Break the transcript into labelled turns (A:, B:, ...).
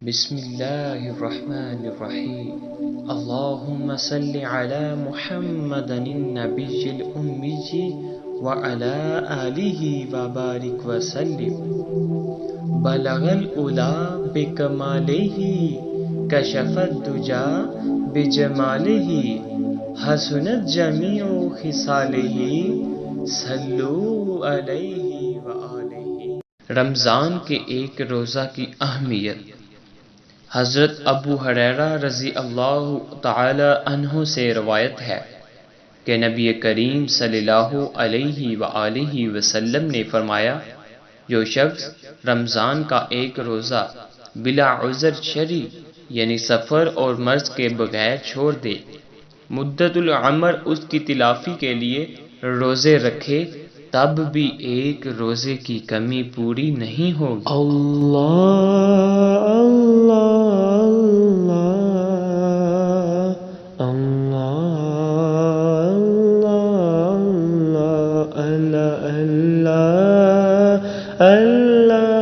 A: بسم اللہ الرحمن الرحیم اللہم صل علی محمد النبی الأمی وعلى آلہ وبارک وسلم بلغ العلا بکمالہ کشف الدجا بجمالہ حسنت جمیع خصالہ صلو علیہ وآلہ۔ رمضان کے ایک روزہ کی اہمیت۔ حضرت ابو ہریرہ رضی اللہ تعالی عنہ سے روایت ہے کہ نبی کریم صلی اللہ علیہ وآلہ وسلم نے فرمایا، جو شخص رمضان کا ایک روزہ بلا عذر شرعی یعنی سفر اور مرض کے بغیر چھوڑ دے، مدت العمر اس کی تلافی کے لیے روزے رکھے، تب بھی ایک روزے کی کمی پوری نہیں ہوگی۔ اللہ اللہ اللہ اللہ اللہ